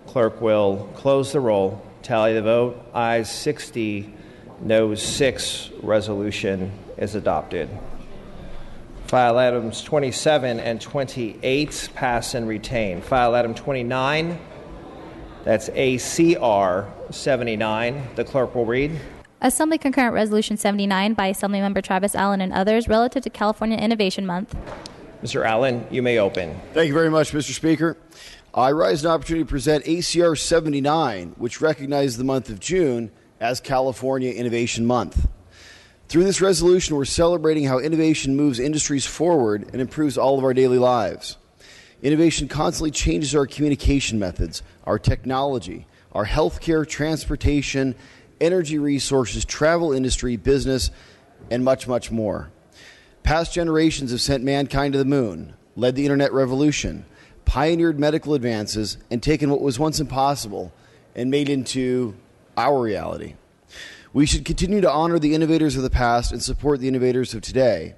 Clerk will close the roll, tally the vote. Ayes 60, noes 6. Resolution is adopted. File items 27 and 28 pass and retain. File item 29, that's ACR 79. The clerk will read. Assembly Concurrent Resolution 79 by Assemblymember Travis Allen and others relative to California Innovation Month. Mr. Allen, you may open. Thank you very much, Mr. Speaker. I rise an opportunity to present ACR 79, which recognizes the month of June as California Innovation Month. Through this resolution, we're celebrating how innovation moves industries forward and improves all of our daily lives. Innovation constantly changes our communication methods, our technology, our healthcare, transportation, energy resources, travel industry, business, and much, much more. Past generations have sent mankind to the moon, led the internet revolution, pioneered medical advances, and taken what was once impossible and made into our reality. We should continue to honor the innovators of the past and support the innovators of today.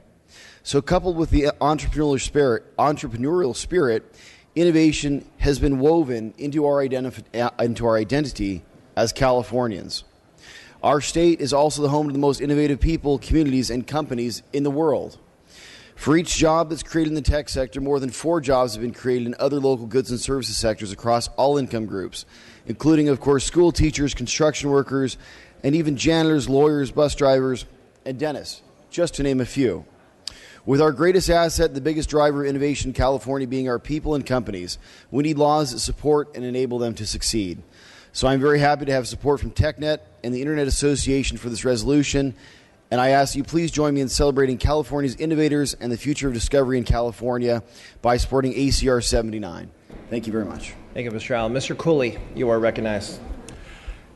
So coupled with the entrepreneurial spirit, innovation has been woven into our identity as Californians. Our state is also the home to the most innovative people, communities, and companies in the world. For each job that's created in the tech sector, more than 4 jobs have been created in other local goods and services sectors across all income groups, including, of course, school teachers, construction workers, and even janitors, lawyers, bus drivers, and dentists, just to name a few. With our greatest asset, the biggest driver of innovation in California being our people and companies, we need laws that support and enable them to succeed. So I'm very happy to have support from TechNet and the Internet Association for this resolution, and I ask you please join me in celebrating California's innovators and the future of discovery in California by supporting ACR 79. Thank you very much. Thank you, Mr. Allen. Mr. Cooley, you are recognized.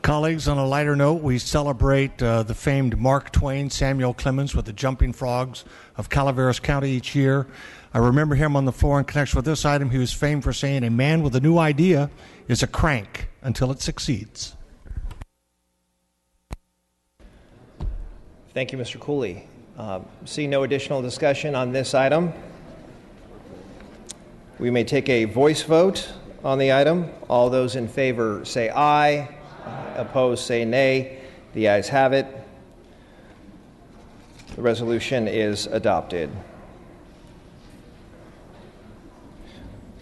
Colleagues, on a lighter note, we celebrate the famed Mark Twain, Samuel Clemens, with the Jumping Frogs of Calaveras County each year. I remember him on the floor in connection with this item. He was famed for saying, "A man with a new idea is a crank until it succeeds." Thank you, Mr. Cooley. Seeing no additional discussion on this item, we may take a voice vote on the item. All those in favor say aye. Opposed, say nay. The ayes have it. The resolution is adopted.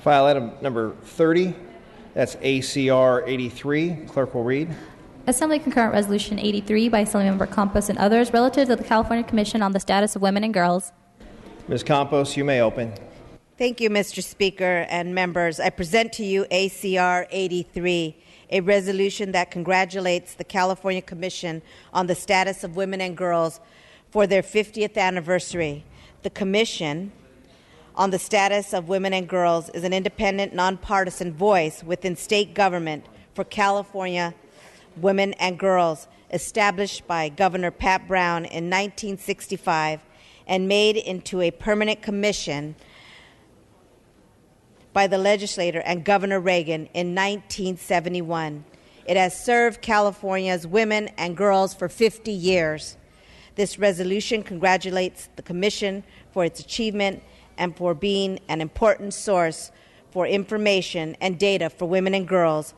File item number 30, that's ACR 83. Clerk will read. Assembly Concurrent Resolution 83 by Assemblymember Campos and others relative to the California Commission on the Status of Women and Girls. Ms. Campos, you may open. Thank you, Mr. Speaker and members. I present to you ACR 83, a resolution that congratulates the California Commission on the Status of Women and Girls for their 50th anniversary. The Commission on the Status of Women and Girls is an independent, nonpartisan voice within state government for California women and girls, established by Governor Pat Brown in 1965 and made into a permanent commission by the legislature and Governor Reagan in 1971. It has served California's women and girls for 50 years. This resolution congratulates the Commission for its achievement and for being an important source for information and data for women and girls,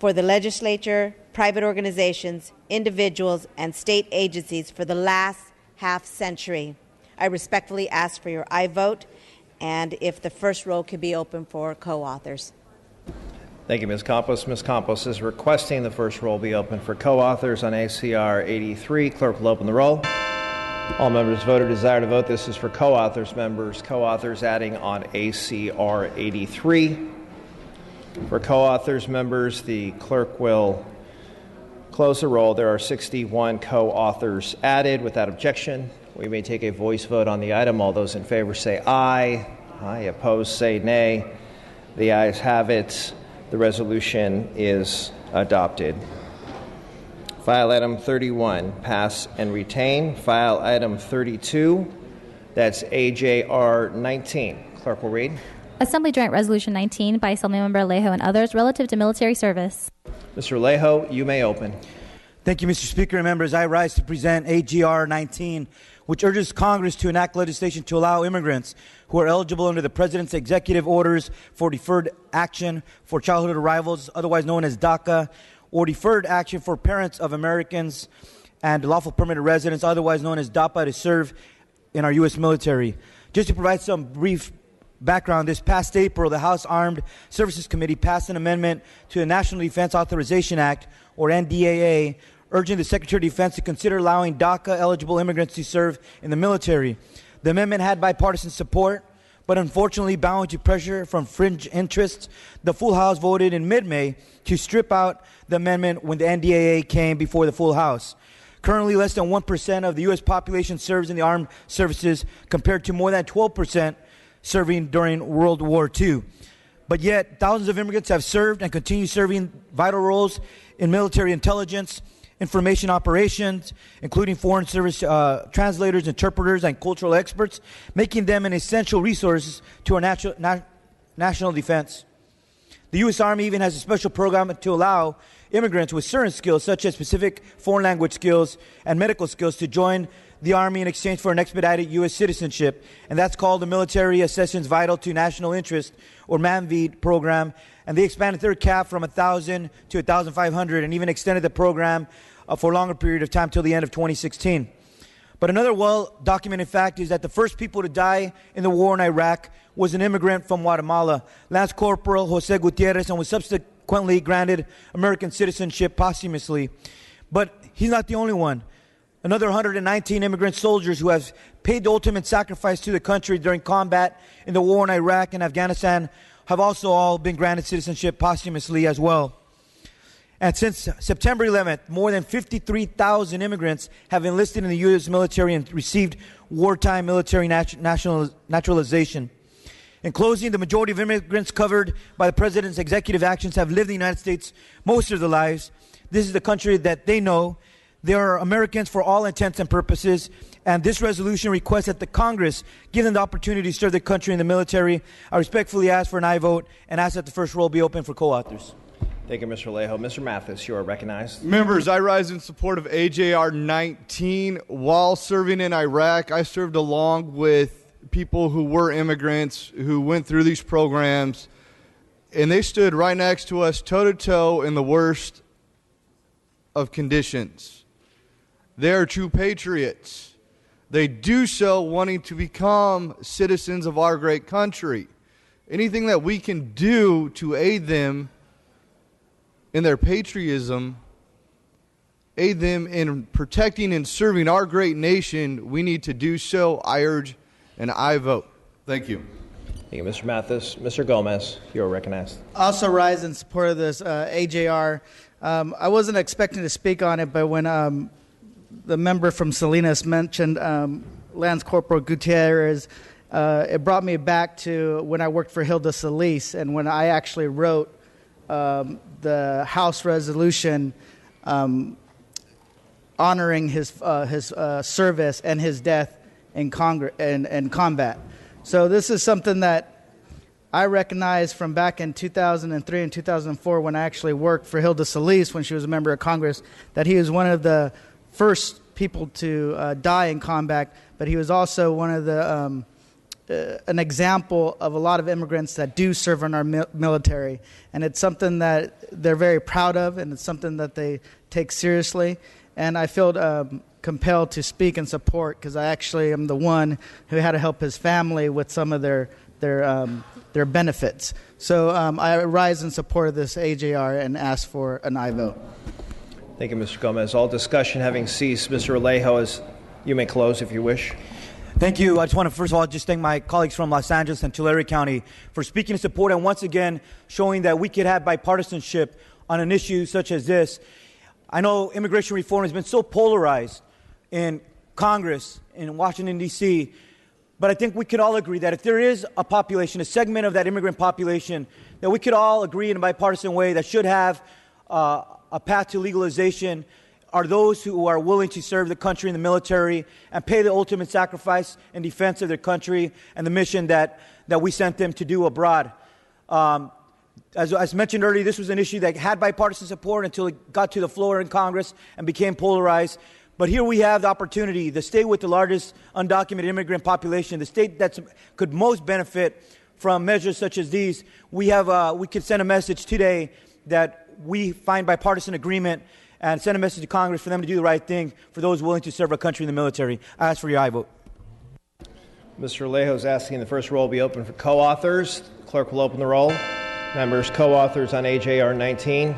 for the legislature, private organizations, individuals, and state agencies for the last half century. I respectfully ask for your aye vote, and if the first row can be open for co-authors. Thank you, Ms. Campos. Ms. Campos is requesting the first roll be open for co-authors on ACR 83. Clerk will open the roll. All members vote or desire to vote. This is for co-authors, members. Co-authors adding on ACR 83. For co-authors, members, the clerk will close the roll. There are 61 co-authors added. Without objection, we may take a voice vote on the item. All those in favor say aye. Aye. Opposed, say nay. The ayes have it. The resolution is adopted. File item 31, pass and retain. File item 32, that's AJR 19. Clerk will read. Assembly Joint Resolution 19 by Assemblymember Alejo and others relative to military service. Mr. Alejo, you may open. Thank you, Mr. Speaker and members. I rise to present AGR 19, which urges Congress to enact legislation to allow immigrants who are eligible under the President's executive orders for deferred action for childhood arrivals, otherwise known as DACA, or deferred action for parents of Americans and lawful permanent residents, otherwise known as DAPA, to serve in our U.S. military. Just to provide some brief background, this past April, the House Armed Services Committee passed an amendment to the National Defense Authorization Act, or NDAA, urging the Secretary of Defense to consider allowing DACA-eligible immigrants to serve in the military. The amendment had bipartisan support, but unfortunately, bowing to pressure from fringe interests, the full House voted in mid-May to strip out the amendment when the NDAA came before the full House. Currently, less than 1% of the U.S. population serves in the armed services, compared to more than 12% serving during World War II. But yet, thousands of immigrants have served and continue serving vital roles in military intelligence, information operations, including foreign service translators, interpreters, and cultural experts, making them an essential resource to our national defense. The U.S. Army even has a special program to allow immigrants with certain skills, such as specific foreign language skills and medical skills, to join the Army in exchange for an expedited U.S. citizenship, and that's called the Military Accessions Vital to National Interest, or MANVID program, and they expanded their cap from 1,000 to 1,500 and even extended the program for a longer period of time till the end of 2016. But another well-documented fact is that the first people to die in the war in Iraq was an immigrant from Guatemala, Lance Corporal Jose Gutierrez, and was subsequently granted American citizenship posthumously. But he's not the only one. Another 119 immigrant soldiers who have paid the ultimate sacrifice to the country during combat in the war in Iraq and Afghanistan have also all been granted citizenship posthumously as well. And since September 11th, more than 53,000 immigrants have enlisted in the U.S. military and received wartime military naturalization. In closing, the majority of immigrants covered by the President's executive actions have lived in the United States most of their lives. This is the country that they know. They are Americans for all intents and purposes, and this resolution requests that the Congress give them the opportunity to serve the country in the military. I respectfully ask for an aye vote and ask that the first roll be open for co-authors. Thank you, Mr. Alejo. Mr. Mathis, you are recognized. Members, I rise in support of AJR 19. While serving in Iraq, I served along with people who were immigrants who went through these programs, and they stood right next to us toe-to-toe in the worst of conditions. They are true patriots. They do so wanting to become citizens of our great country. Anything that we can do to aid them in their patriotism, aid them in protecting and serving our great nation, we need to do so. I urge an aye vote. Thank you. Thank you, Mr. Mathis. Mr. Gomez, you are recognized. I also rise in support of this AJR. I wasn't expecting to speak on it, but when the member from Salinas mentioned Lance Corporal Gutierrez, it brought me back to when I worked for Hilda Solis and when I actually wrote the House resolution honoring his service and his death in combat. So this is something that I recognize from back in 2003 and 2004 when I actually worked for Hilda Solis when she was a member of Congress, that he was one of the first people to die in combat, but he was also one of the an example of a lot of immigrants that do serve in our military. And it's something that they're very proud of, and it's something that they take seriously. And I feel compelled to speak and support because I actually am the one who had to help his family with some of their benefits. So I rise in support of this AJR and ask for an aye vote. Thank you, Mr. Gomez. All discussion having ceased, Mr. Alejo, you may close if you wish. Thank you. I just want to, first of all, just thank my colleagues from Los Angeles and Tulare County for speaking in support and once again showing that we could have bipartisanship on an issue such as this. I know immigration reform has been so polarized in Congress, in Washington, D.C., but I think we could all agree that if there is a population, a segment of that immigrant population, that we could all agree in a bipartisan way that should have a path to legalization are those who are willing to serve the country in the military and pay the ultimate sacrifice in defense of their country and the mission that we sent them to do abroad. As mentioned earlier, this was an issue that had bipartisan support until it got to the floor in Congress and became polarized. But here we have the opportunity, the state with the largest undocumented immigrant population, the state that could most benefit from measures such as these. We could send a message today that we find bipartisan agreement and send a message to Congress for them to do the right thing for those willing to serve our country in the military. I ask for your aye vote. Mr. Alejo is asking the first roll be open for co-authors. Clerk will open the roll. Members, co-authors on AJR 19.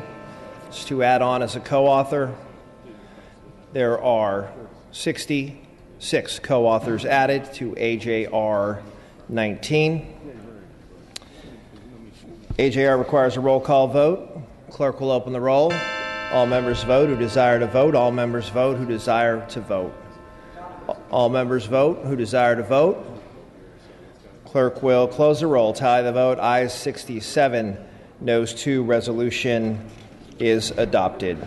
Just to add on as a co-author, there are 66 co-authors added to AJR 19. AJR requires a roll call vote. Clerk will open the roll. All members vote who desire to vote. All members vote who desire to vote. All members vote who desire to vote. Clerk will close the roll. Tally the vote. Ayes 67, noes 2. Resolution is adopted.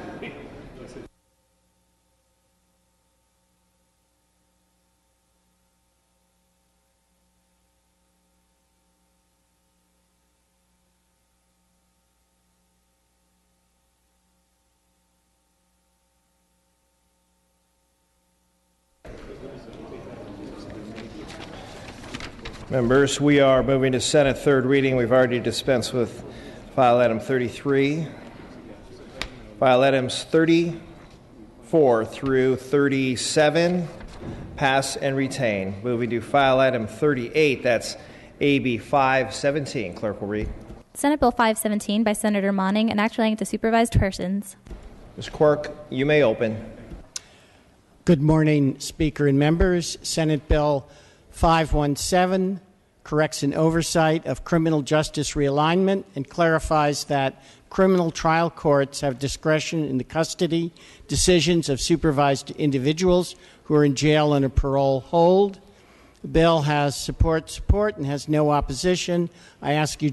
Members, we are moving to Senate third reading. We've already dispensed with file item 33. File items 34 through 37, pass and retain. Moving to file item 38, that's AB 517. Clerk will read. Senate Bill 517 by Senator Monning, an act relating to supervised persons. Ms. Quirk, you may open. Good morning, Speaker and members. Senate Bill 517 corrects an oversight of criminal justice realignment and clarifies that criminal trial courts have discretion in the custody decisions of supervised individuals who are in jail on a parole hold. The bill has support, and has no opposition. I ask you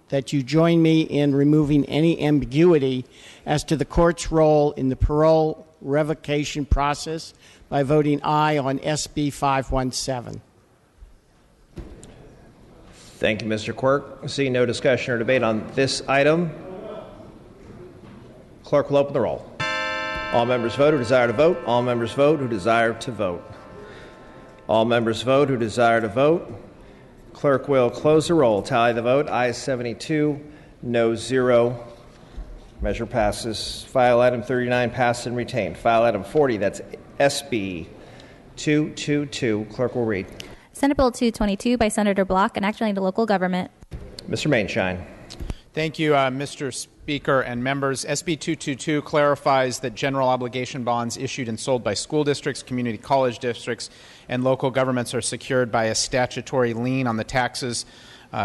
that you join me in removing any ambiguity as to the court's role in the parole revocation process by voting aye on SB 517. Thank you, Mr. Quirk. Seeing no discussion or debate on this item, clerk will open the roll. All members vote who desire to vote. All members vote who desire to vote. All members vote who desire to vote. Clerk will close the roll. Tally the vote. Ayes 72, noes 0. Measure passes. File item 39 passed and retained. File item 40, that's SB 222. Clerk will read. Senate Bill 222 by Senator Block, an act relating to local government. Mr. Mainshine. Thank you, Mr. Speaker and members. SB 222 clarifies that general obligation bonds issued and sold by school districts, community college districts, and local governments are secured by a statutory lien on the taxes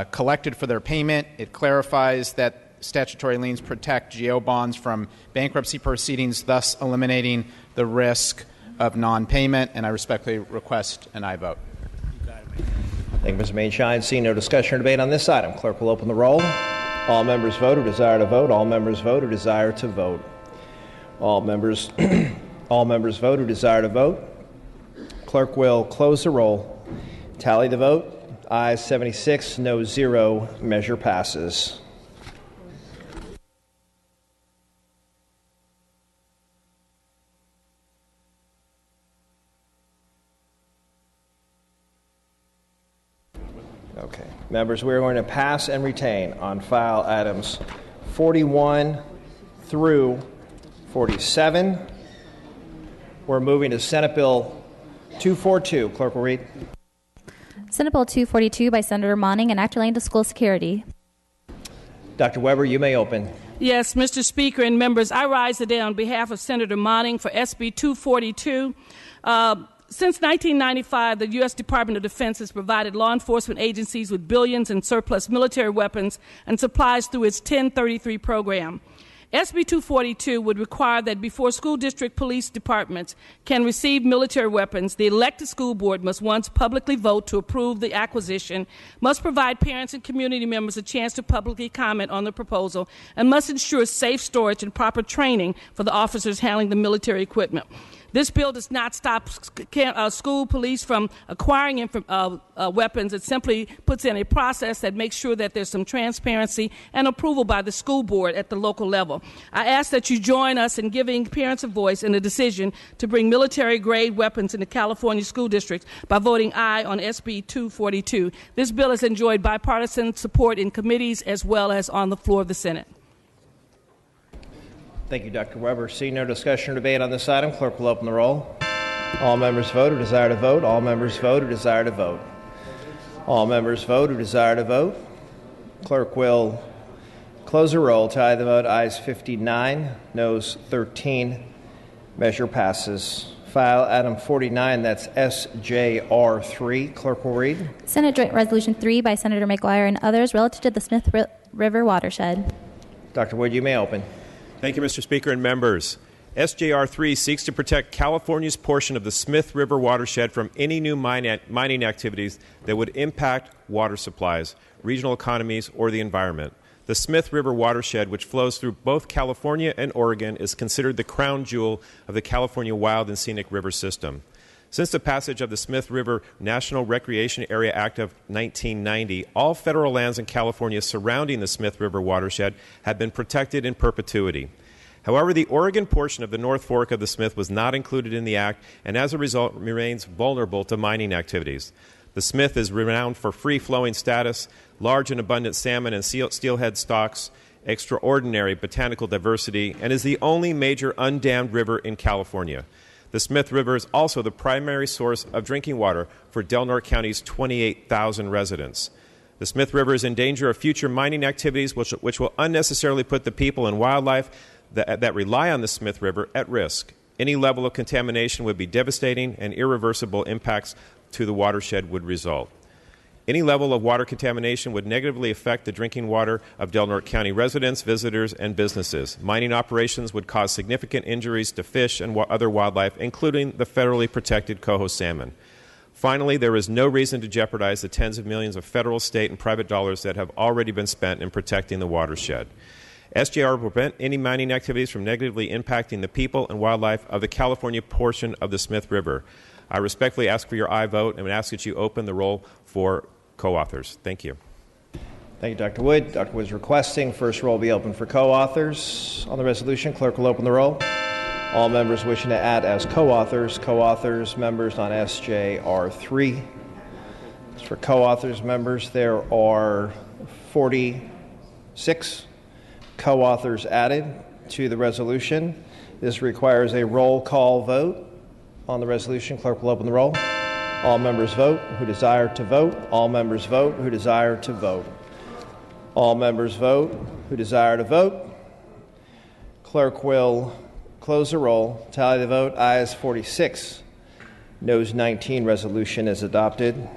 collected for their payment. It clarifies that statutory liens protect GO bonds from bankruptcy proceedings, thus eliminating the risk of non-payment, and I respectfully request an aye vote. Thank you, Mr. Mainshine. Seeing no discussion or debate on this item, clerk will open the roll. All members vote who desire to vote. All members vote who desire to vote. All members vote who desire to vote. Clerk will close the roll. Tally the vote. Ayes 76, noes 0. Measure passes. Okay. Members, we are going to pass and retain on file items 41 through 47. We're moving to Senate Bill 242. Clerk will read. Senate Bill 242 by Senator Monning, an act relating to school security. Dr. Weber, you may open. Yes, Mr. Speaker and members, I rise today on behalf of Senator Monning for SB 242. Since 1995, the U.S. Department of Defense has provided law enforcement agencies with billions in surplus military weapons and supplies through its 1033 program. SB 242 would require that before school district police departments can receive military weapons, the elected school board must once publicly vote to approve the acquisition, must provide parents and community members a chance to publicly comment on the proposal, and must ensure safe storage and proper training for the officers handling the military equipment. This bill does not stop school police from acquiring weapons. It simply puts in a process that makes sure that there's some transparency and approval by the school board at the local level. I ask that you join us in giving parents a voice in the decision to bring military-grade weapons into California school districts by voting aye on SB 242. This bill has enjoyed bipartisan support in committees as well as on the floor of the Senate. Thank you, Dr. Weber. Seeing no discussion or debate on this item, clerk will open the roll. All members vote who desire to vote. All members vote who desire to vote. All members vote who desire to vote. Clerk will close the roll. Tally the vote. Ayes 59, noes 13. Measure passes. File item 49, that's SJR 3. Clerk will read. Senate Joint Resolution 3 by Senator McGuire and others relative to the Smith River watershed. Dr. Wood, you may open. Thank you, Mr. Speaker and members. SJR 3 seeks to protect California's portion of the Smith River watershed from any new mining activities that would impact water supplies, regional economies, or the environment. The Smith River watershed, which flows through both California and Oregon, is considered the crown jewel of the California Wild and Scenic River System. Since the passage of the Smith River National Recreation Area Act of 1990, all federal lands in California surrounding the Smith River watershed have been protected in perpetuity. However, the Oregon portion of the North Fork of the Smith was not included in the act and as a result remains vulnerable to mining activities. The Smith is renowned for free-flowing status, large and abundant salmon and steelhead stocks, extraordinary botanical diversity, and is the only major undammed river in California. The Smith River is also the primary source of drinking water for Del Norte County's 28,000 residents. The Smith River is in danger of future mining activities which will unnecessarily put the people and wildlife that rely on the Smith River at risk. Any level of contamination would be devastating and irreversible impacts to the watershed would result. Any level of water contamination would negatively affect the drinking water of Del Norte County residents, visitors, and businesses. Mining operations would cause significant injuries to fish and other wildlife, including the federally protected coho salmon. Finally, there is no reason to jeopardize the tens of millions of federal, state, and private dollars that have already been spent in protecting the watershed. SJR will prevent any mining activities from negatively impacting the people and wildlife of the California portion of the Smith River. I respectfully ask for your aye vote and would ask that you open the roll for co-authors. Thank you. Thank you, Dr. Wood. Dr. Wood is requesting first roll be open for co-authors. On the resolution, clerk will open the roll. All members wishing to add as co-authors, members on SJR 3. As for co-authors members, there are 46 co-authors added to the resolution. This requires a roll call vote. On the resolution, clerk will open the roll. All members vote who desire to vote. All members vote who desire to vote. All members vote who desire to vote. Clerk will close the roll. Tally the vote. Ayes 46. Noes 19. Resolution is adopted.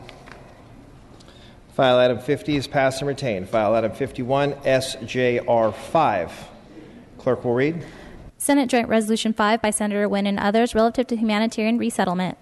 File item 50 is passed and retained. File item 51, SJR 5. Clerk will read. Senate Joint Resolution 5 by Senator Wynn and others relative to humanitarian resettlement.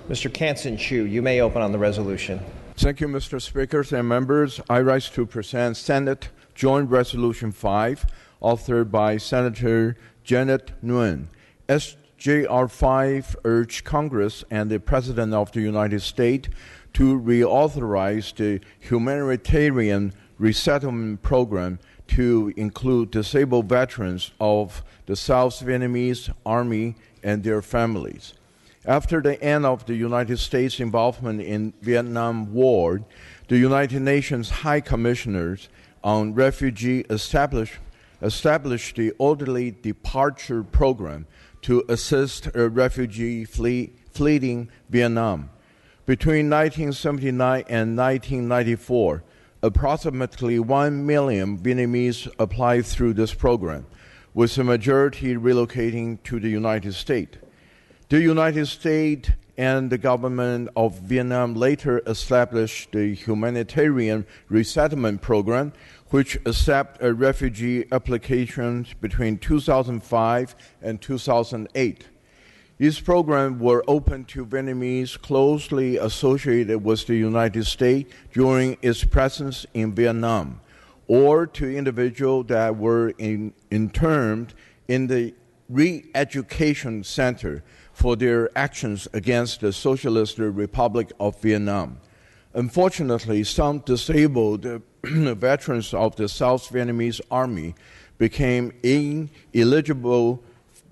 Mr. Kansen-Chu, you may open on the resolution. Thank you, Mr. Speaker and members. I rise to present Senate Joint Resolution 5, authored by Senator Janet Nguyen. SJR 5 urged Congress and the President of the United States to reauthorize the humanitarian resettlement program to include disabled veterans of the South Vietnamese Army and their families. After the end of the United States' involvement in Vietnam War, the United Nations High Commissioners on Refugee established the Orderly Departure Program to assist a refugee fleeing Vietnam. Between 1979 and 1994, approximately 1 million Vietnamese applied through this program, with the majority relocating to the United States. The United States and the government of Vietnam later established the Humanitarian Resettlement Program, which accepted refugee applications between 2005 and 2008. These programs were open to Vietnamese closely associated with the United States during its presence in Vietnam, or to individuals that were interned in the re-education center for their actions against the Socialist Republic of Vietnam. Unfortunately, some disabled veterans of the South Vietnamese Army became ineligible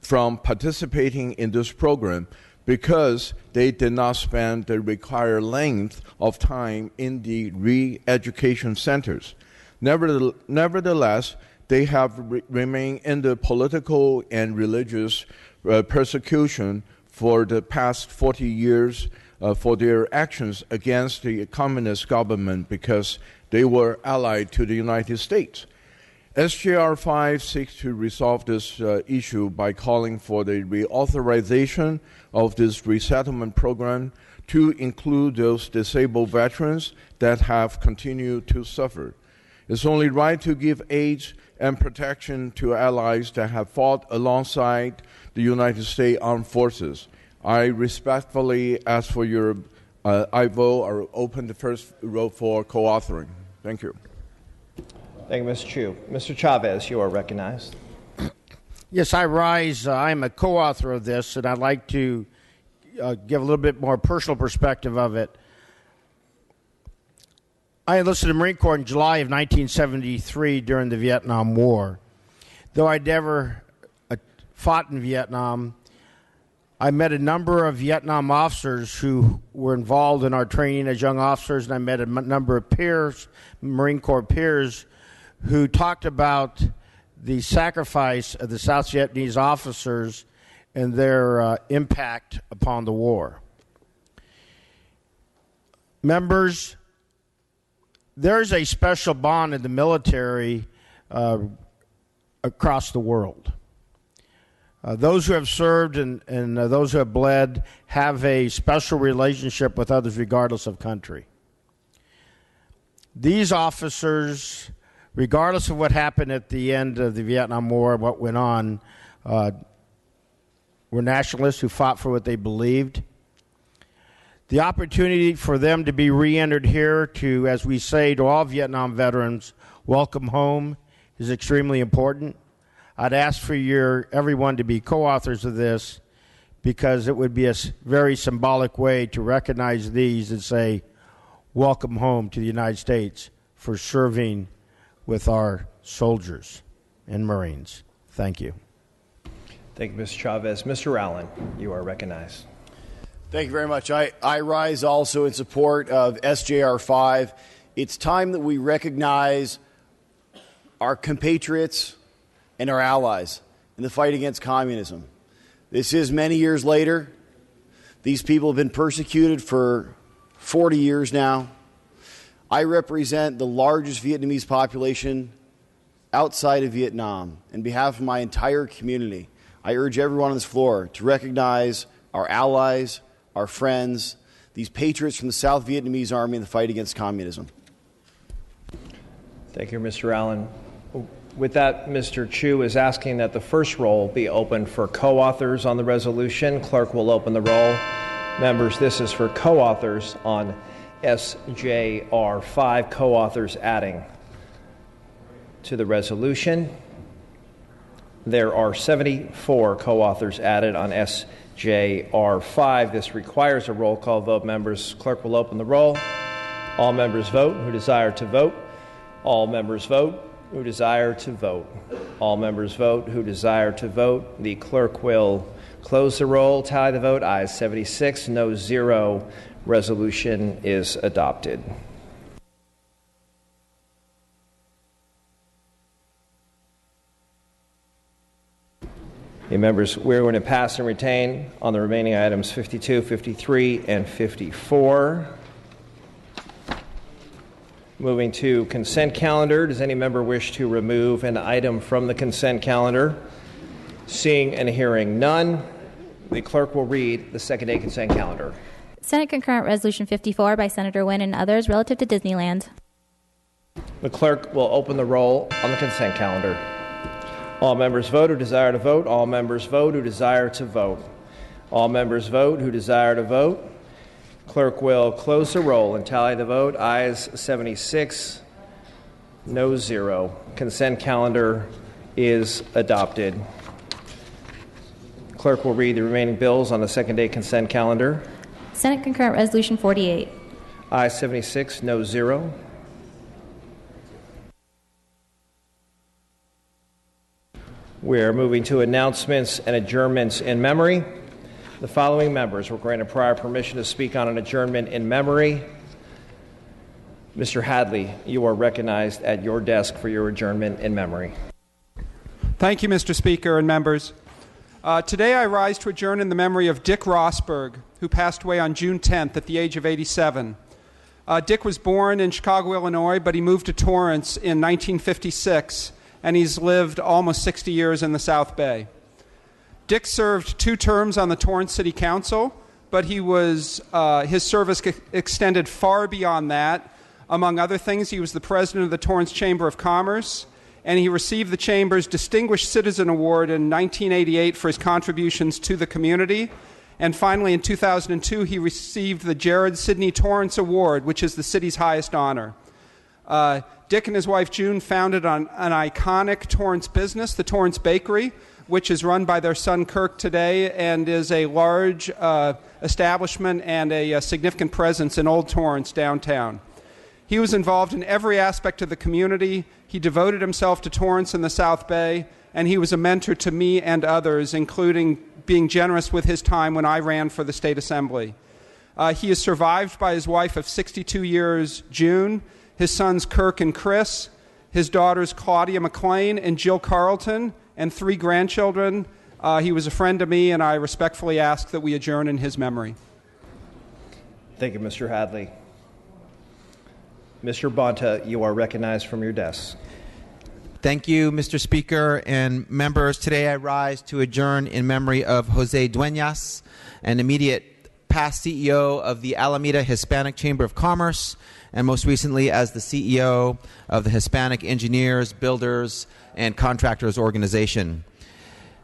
from participating in this program because they did not spend the required length of time in the re-education centers. Nevertheless, they have remained under political and religious persecution for the past 40 years for their actions against the communist government because they were allied to the United States. SJR 5 seeks to resolve this issue by calling for the reauthorization of this resettlement program to include those disabled veterans that have continued to suffer. It's only right to give aid and protection to allies that have fought alongside the United States Armed Forces. I respectfully ask for your I vote or open the first row for co-authoring. Thank you. Thank you, Mr. Chu. Mr. Chavez, you are recognized. Yes, I rise. I'm a co-author of this, and I'd like to give a little bit more personal perspective of it. I enlisted in the Marine Corps in July of 1973 during the Vietnam War. Though I'd never fought in Vietnam, I met a number of Vietnam officers who were involved in our training as young officers, and I met a number of peers, Marine Corps peers, who talked about the sacrifice of the South Vietnamese officers and their impact upon the war. Members, there's a special bond in the military across the world. Those who have served and those who have bled have a special relationship with others regardless of country. These officers, regardless of what happened at the end of the Vietnam War, what went on, were nationalists who fought for what they believed. The opportunity for them to be re-entered here to, as we say to all Vietnam veterans, welcome home is extremely important. I'd ask for everyone to be co-authors of this because it would be a very symbolic way to recognize these and say, welcome home to the United States for serving with our soldiers and Marines. Thank you. Thank you, Mr. Chavez. Mr. Allen, you are recognized. Thank you very much. I rise also in support of SJR 5. It's time that we recognize our compatriots and our allies in the fight against communism. This is many years later. These people have been persecuted for 40 years now. I represent the largest Vietnamese population outside of Vietnam. On behalf of my entire community, I urge everyone on this floor to recognize our allies, our friends, these patriots from the South Vietnamese Army in the fight against communism. Thank you, Mr. Allen. With that, Mr. Chu is asking that the first roll be opened for co-authors on the resolution. Clerk will open the roll. Members, this is for co-authors on SJR 5, co-authors adding to the resolution. There are 74 co-authors added on SJR 5. This requires a roll call vote. Members, clerk will open the roll. All members vote who desire to vote. All members vote who desire to vote. All members vote who desire to vote. The clerk will close the roll, tally the vote. Ayes 76, no 0. Resolution is adopted. Okay, members, we're going to pass and retain on the remaining items 52, 53, and 54. Moving to consent calendar. Does any member wish to remove an item from the consent calendar? Seeing and hearing none, the clerk will read the second-day consent calendar. Senate Concurrent Resolution 54 by Senator Nguyen and others relative to Disneyland. The clerk will open the roll on the consent calendar. All members vote who desire to vote. All members vote who desire to vote. All members vote who desire to vote. Clerk will close the roll and tally the vote. Ayes 76, no 0. Consent calendar is adopted. Clerk will read the remaining bills on the second-day consent calendar. Senate Concurrent Resolution 48. Ayes 76, no 0. We are moving to announcements and adjournments in memory. The following members were granted prior permission to speak on an adjournment in memory. Mr. Hadley, you are recognized at your desk for your adjournment in memory. Thank you, Mr. Speaker and members. Today I rise to adjourn in the memory of Dick Rosberg, who passed away on June 10th at the age of 87. Dick was born in Chicago, Illinois, but he moved to Torrance in 1956, and he's lived almost 60 years in the South Bay. Dick served 2 terms on the Torrance City Council, but his service extended far beyond that. Among other things, he was the president of the Torrance Chamber of Commerce, and he received the Chamber's Distinguished Citizen Award in 1988 for his contributions to the community. And finally, in 2002, he received the Jared Sidney Torrance Award, which is the city's highest honor. Dick and his wife June founded an iconic Torrance business, the Torrance Bakery, which is run by their son Kirk today and is a large establishment and a significant presence in Old Torrance downtown. He was involved in every aspect of the community. He devoted himself to Torrance and the South Bay, and he was a mentor to me and others, including being generous with his time when I ran for the state assembly. He is survived by his wife of 62 years, June, his sons Kirk and Chris, his daughters Claudia McLean and Jill Carlton, and 3 grandchildren. He was a friend to me, and I respectfully ask that we adjourn in his memory. Thank you, Mr. Hadley. Mr. Bonta, you are recognized from your desk. Thank you, Mr. Speaker and members. Today I rise to adjourn in memory of Jose Duenas, an immediate past CEO of the Alameda Hispanic Chamber of Commerce, and most recently as the CEO of the Hispanic Engineers, Builders, and Contractors Organization.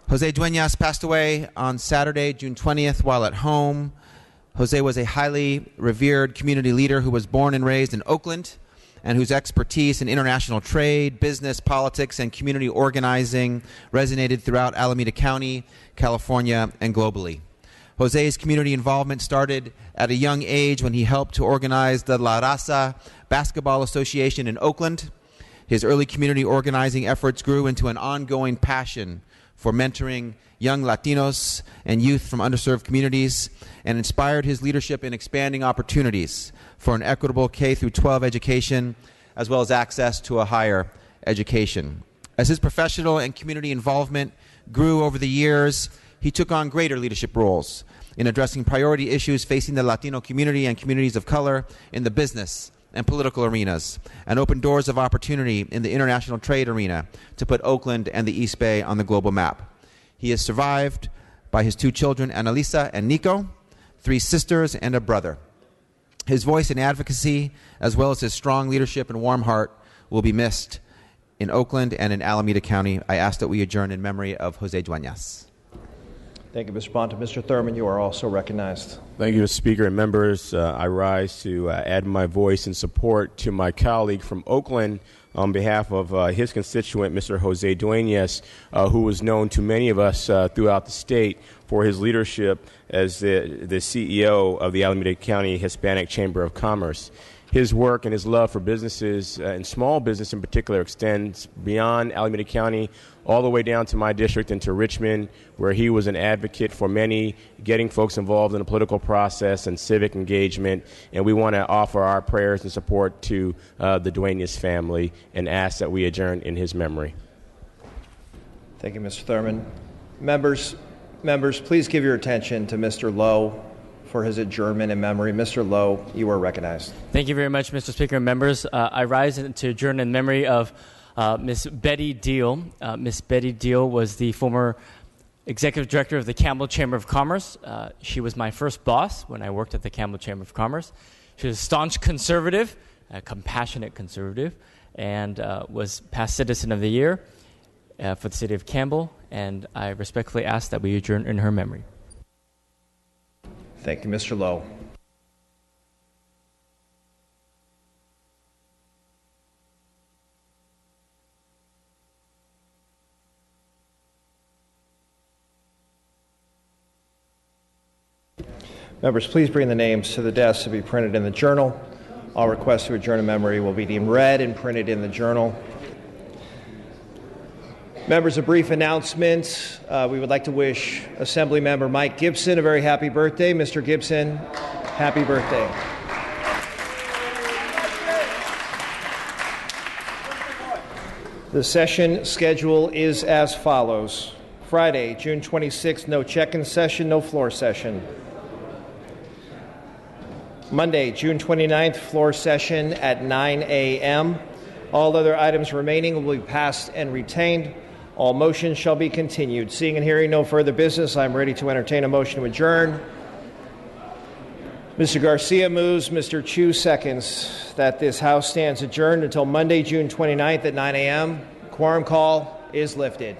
Jose Duenas passed away on Saturday, June 20th, while at home. Jose was a highly revered community leader who was born and raised in Oakland and whose expertise in international trade, business, politics, and community organizing resonated throughout Alameda County, California, and globally. Jose's community involvement started at a young age when he helped to organize the La Raza Basketball Association in Oakland. His early community organizing efforts grew into an ongoing passion for mentoring young Latinos and youth from underserved communities, and inspired his leadership in expanding opportunities for an equitable K-12 education, as well as access to a higher education. As his professional and community involvement grew over the years, he took on greater leadership roles in addressing priority issues facing the Latino community and communities of color in the business and political arenas, and opened doors of opportunity in the international trade arena to put Oakland and the East Bay on the global map. He is survived by his 2 children, Annalisa and Nico, 3 sisters, and a brother. His voice and advocacy, as well as his strong leadership and warm heart, will be missed in Oakland and in Alameda County. I ask that we adjourn in memory of Jose Duenas. Thank you, Mr. Bonta. Mr. Thurman, you are also recognized. Thank you, Mr. Speaker and members. I rise to add my voice in support to my colleague from Oakland on behalf of his constituent, Mr. Jose Duenas, who was known to many of us throughout the state for his leadership as the CEO of the Alameda County Hispanic Chamber of Commerce. His work and his love for businesses, and small business in particular, extends beyond Alameda County all the way down to my district and to Richmond, where he was an advocate for many, getting folks involved in the political process and civic engagement. And we want to offer our prayers and support to the Duenas family and ask that we adjourn in his memory. Thank you, Mr. Thurman. Members, please give your attention to Mr. Lowe for his adjournment in memory. Mr. Lowe, you are recognized. Thank you very much, Mr. Speaker and members. I rise to adjourn in memory of Miss Betty Deal. Miss Betty Deal was the former executive director of the Campbell Chamber of Commerce. She was my first boss when I worked at the Campbell Chamber of Commerce. She was a staunch conservative, a compassionate conservative, and was past Citizen of the Year for the city of Campbell. And I respectfully ask that we adjourn in her memory. Thank you, Mr. Lowe. Members, please bring the names to the desk to be printed in the journal. All requests to adjourn in memory will be deemed read and printed in the journal. Members, a brief announcement. We would like to wish Assemblymember Mike Gibson a very happy birthday. Mr. Gibson, happy birthday. The session schedule is as follows. Friday, June 26th, no check-in session, no floor session. Monday, June 29th, floor session at 9 a.m. All other items remaining will be passed and retained. All motions shall be continued. Seeing and hearing no further business, I'm ready to entertain a motion to adjourn. Mr. Garcia moves, Mr. Chu seconds that this House stands adjourned until Monday, June 29th at 9 a.m. Quorum call is lifted.